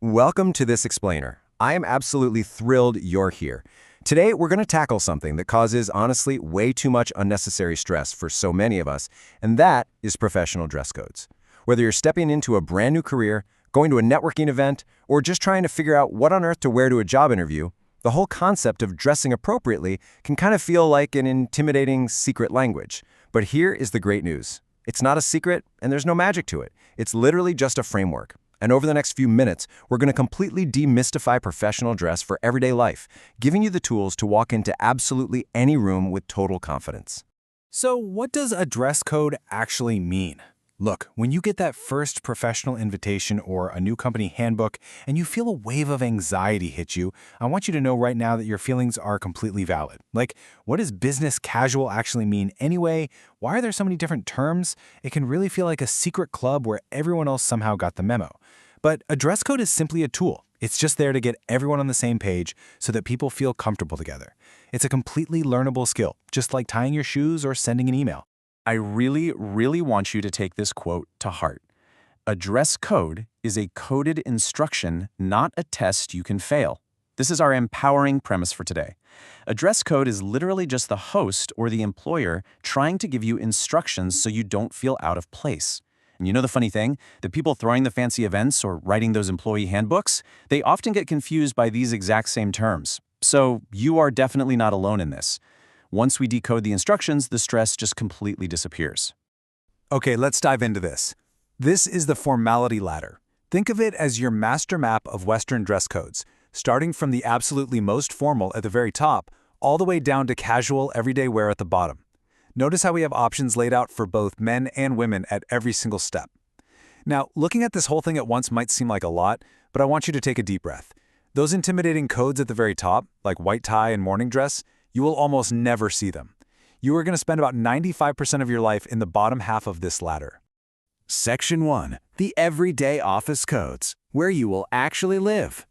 Welcome to This Explainer. I am absolutely thrilled you're here. Today, we're going to tackle something that causes, honestly, way too much unnecessary stress for so many of us, and that is professional dress codes. Whether you're stepping into a brand new career, going to a networking event, or just trying to figure out what on earth to wear to a job interview, the whole concept of dressing appropriately can kind of feel like an intimidating secret language. But here is the great news. It's not a secret, and there's no magic to it. It's literally just a framework. And over the next few minutes, we're going to completely demystify professional dress for everyday life, giving you the tools to walk into absolutely any room with total confidence. So what does a dress code actually mean? Look, when you get that first professional invitation or a new company handbook and you feel a wave of anxiety hit you, I want you to know right now that your feelings are completely valid. Like, what does business casual actually mean anyway? Why are there so many different terms? It can really feel like a secret club where everyone else somehow got the memo. But a dress code is simply a tool. It's just there to get everyone on the same page so that people feel comfortable together. It's a completely learnable skill, just like tying your shoes or sending an email. I really want you to take this quote to heart. A dress code is a coded instruction, not a test you can fail. This is our empowering premise for today. A dress code is literally just the host or the employer trying to give you instructions so you don't feel out of place. And you know the funny thing? The people throwing the fancy events or writing those employee handbooks, they often get confused by these exact same terms. So you are definitely not alone in this. Once we decode the instructions, the stress just completely disappears. Okay, let's dive into this. This is the formality ladder. Think of it as your master map of Western dress codes, starting from the absolutely most formal at the very top, all the way down to casual everyday wear at the bottom. Notice how we have options laid out for both men and women at every single step. Now, looking at this whole thing at once might seem like a lot, but I want you to take a deep breath. Those intimidating codes at the very top, like white tie and morning dress, you will almost never see them. You are going to spend about 95% of your life in the bottom half of this ladder. Section 1. The Everyday Office Codes, where you will actually live.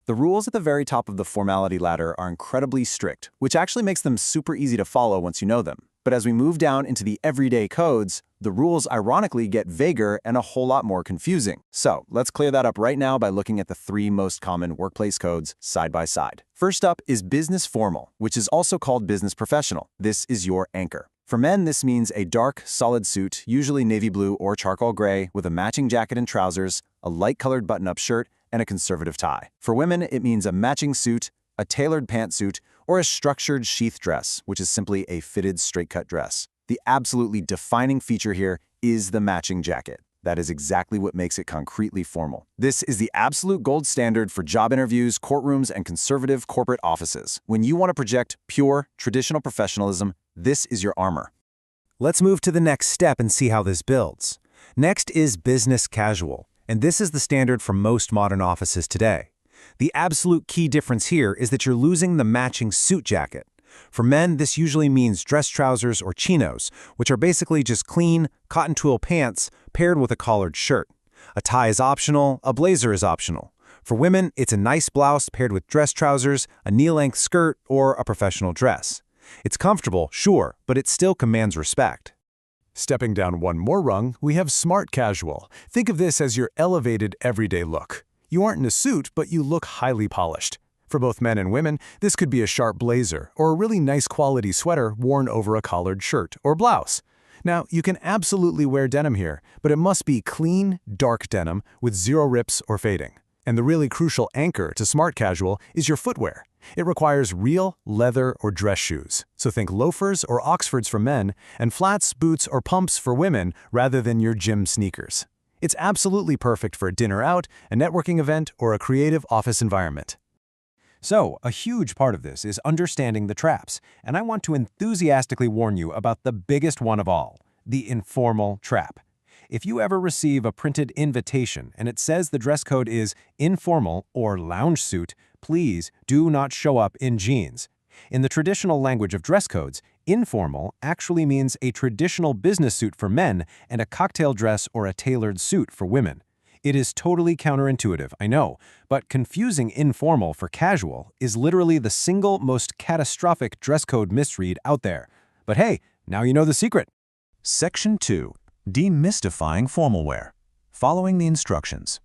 The rules at the very top of the formality ladder are incredibly strict, which actually makes them super easy to follow once you know them. But as we move down into the everyday codes, the rules ironically get vaguer and a whole lot more confusing. So let's clear that up right now by looking at the three most common workplace codes side by side. First up is business formal, which is also called business professional. This is your anchor. For men, this means a dark, solid suit, usually navy blue or charcoal gray, with a matching jacket and trousers, a light-colored button-up shirt, and a conservative tie. For women, it means a matching suit, a tailored pantsuit, or a structured sheath dress, which is simply a fitted straight-cut dress. The absolutely defining feature here is the matching jacket. That is exactly what makes it concretely formal. This is the absolute gold standard for job interviews, courtrooms, and conservative corporate offices. When you want to project pure, traditional professionalism, this is your armor. Let's move to the next step and see how this builds. Next is business casual, and this is the standard for most modern offices today. The absolute key difference here is that you're losing the matching suit jacket. For men, this usually means dress trousers or chinos, which are basically just clean, cotton twill pants paired with a collared shirt. A tie is optional, a blazer is optional. For women, it's a nice blouse paired with dress trousers, a knee-length skirt, or a professional dress. It's comfortable, sure, but it still commands respect. Stepping down one more rung, we have smart casual. Think of this as your elevated everyday look. You aren't in a suit, but you look highly polished. For both men and women, this could be a sharp blazer or a really nice quality sweater worn over a collared shirt or blouse. Now, you can absolutely wear denim here, but it must be clean, dark denim with zero rips or fading. And the really crucial anchor to smart casual is your footwear. It requires real leather or dress shoes. So think loafers or Oxfords for men and flats, boots, or pumps for women rather than your gym sneakers. It's absolutely perfect for a dinner out, a networking event, or a creative office environment. So, a huge part of this is understanding the traps, and I want to enthusiastically warn you about the biggest one of all, the informal trap. If you ever receive a printed invitation and it says the dress code is informal or lounge suit, please do not show up in jeans. In the traditional language of dress codes, informal actually means a traditional business suit for men and a cocktail dress or a tailored suit for women. It is totally counterintuitive, I know, but confusing informal for casual is literally the single most catastrophic dress code misread out there. But hey, now you know the secret. Section 2. Demystifying formal wear. Following the instructions.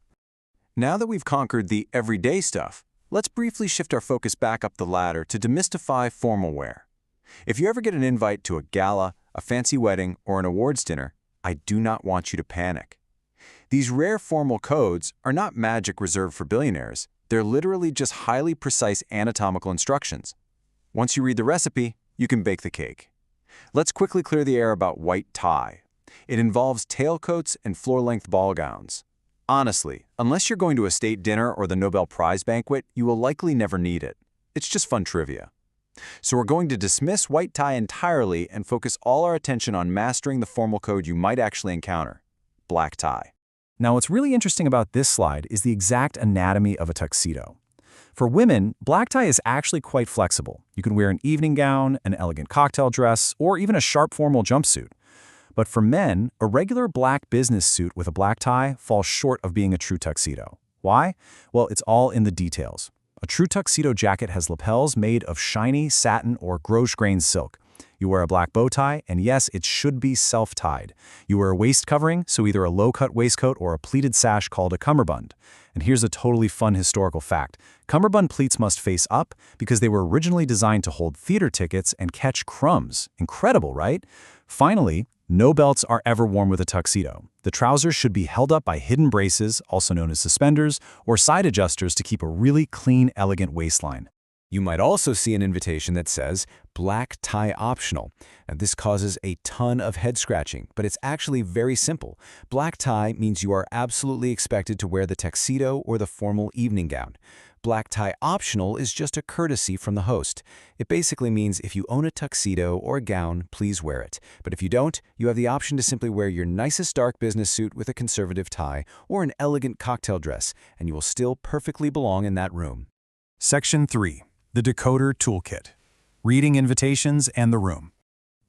Now that we've conquered the everyday stuff, let's briefly shift our focus back up the ladder to demystify formal wear. If you ever get an invite to a gala, a fancy wedding, or an awards dinner, I do not want you to panic. These rare formal codes are not magic reserved for billionaires. They're literally just highly precise anatomical instructions. Once you read the recipe, you can bake the cake. Let's quickly clear the air about white tie. It involves tailcoats and floor-length ball gowns. Honestly, unless you're going to a state dinner or the Nobel Prize banquet, you will likely never need it. It's just fun trivia. So we're going to dismiss white tie entirely and focus all our attention on mastering the formal code you might actually encounter: black tie. Now, what's really interesting about this slide is the exact anatomy of a tuxedo. For women, black tie is actually quite flexible. You can wear an evening gown, an elegant cocktail dress, or even a sharp formal jumpsuit. But for men, a regular black business suit with a black tie falls short of being a true tuxedo. Why? Well, it's all in the details. A true tuxedo jacket has lapels made of shiny satin or gauche-grained silk. You wear a black bow tie, and yes, it should be self-tied. You wear a waist covering, so either a low-cut waistcoat or a pleated sash called a cummerbund. And here's a totally fun historical fact. Cummerbund pleats must face up because they were originally designed to hold theater tickets and catch crumbs. Incredible, right? Finally, no belts are ever worn with a tuxedo. The trousers should be held up by hidden braces, also known as suspenders, or side adjusters to keep a really clean, elegant waistline. You might also see an invitation that says, black tie optional. And this causes a ton of head scratching, but it's actually very simple. Black tie means you are absolutely expected to wear the tuxedo or the formal evening gown. Black tie optional is just a courtesy from the host. It basically means if you own a tuxedo or a gown, please wear it. But if you don't, you have the option to simply wear your nicest dark business suit with a conservative tie or an elegant cocktail dress, and you will still perfectly belong in that room. Section 3. The Decoder Toolkit. Reading invitations and the room.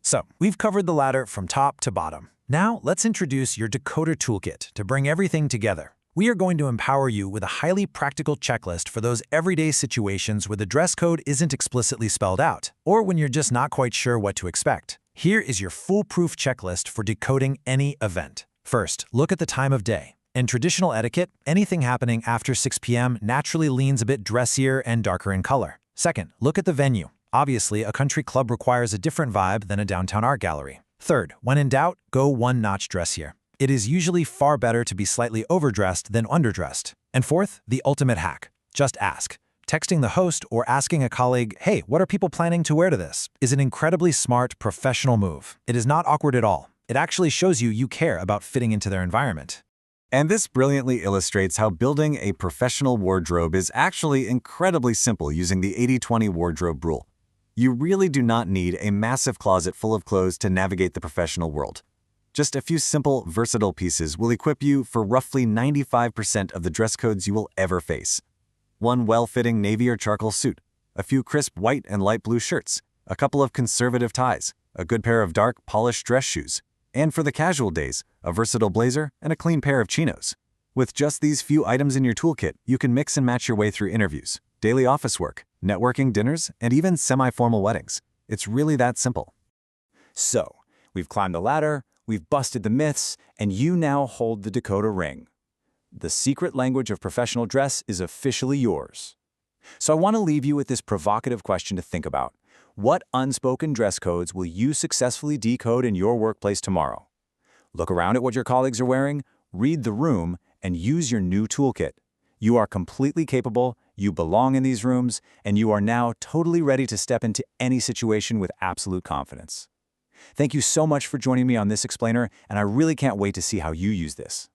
So, we've covered the ladder from top to bottom. Now, let's introduce your Decoder Toolkit to bring everything together. We are going to empower you with a highly practical checklist for those everyday situations where the dress code isn't explicitly spelled out, or when you're just not quite sure what to expect. Here is your foolproof checklist for decoding any event. First, look at the time of day. In traditional etiquette, anything happening after 6 p.m. naturally leans a bit dressier and darker in color. Second, look at the venue. Obviously, a country club requires a different vibe than a downtown art gallery. Third, when in doubt, go one notch dressier. It is usually far better to be slightly overdressed than underdressed. And fourth, the ultimate hack. Just ask. Texting the host or asking a colleague, "Hey, what are people planning to wear to this?" is an incredibly smart, professional move. It is not awkward at all. It actually shows you care about fitting into their environment. And this brilliantly illustrates how building a professional wardrobe is actually incredibly simple using the 80-20 wardrobe rule. You really do not need a massive closet full of clothes to navigate the professional world. Just a few simple, versatile pieces will equip you for roughly 95% of the dress codes you will ever face. One well-fitting navy or charcoal suit, a few crisp white and light blue shirts, a couple of conservative ties, a good pair of dark, polished dress shoes, and for the casual days, a versatile blazer and a clean pair of chinos. With just these few items in your toolkit, you can mix and match your way through interviews, daily office work, networking dinners, and even semi-formal weddings. It's really that simple. So, we've climbed the ladder, we've busted the myths, and you now hold the decoder ring. The secret language of professional dress is officially yours. So I want to leave you with this provocative question to think about. What unspoken dress codes will you successfully decode in your workplace tomorrow? Look around at what your colleagues are wearing, read the room, and use your new toolkit. You are completely capable, you belong in these rooms, and you are now totally ready to step into any situation with absolute confidence. Thank you so much for joining me on this explainer, and I really can't wait to see how you use this.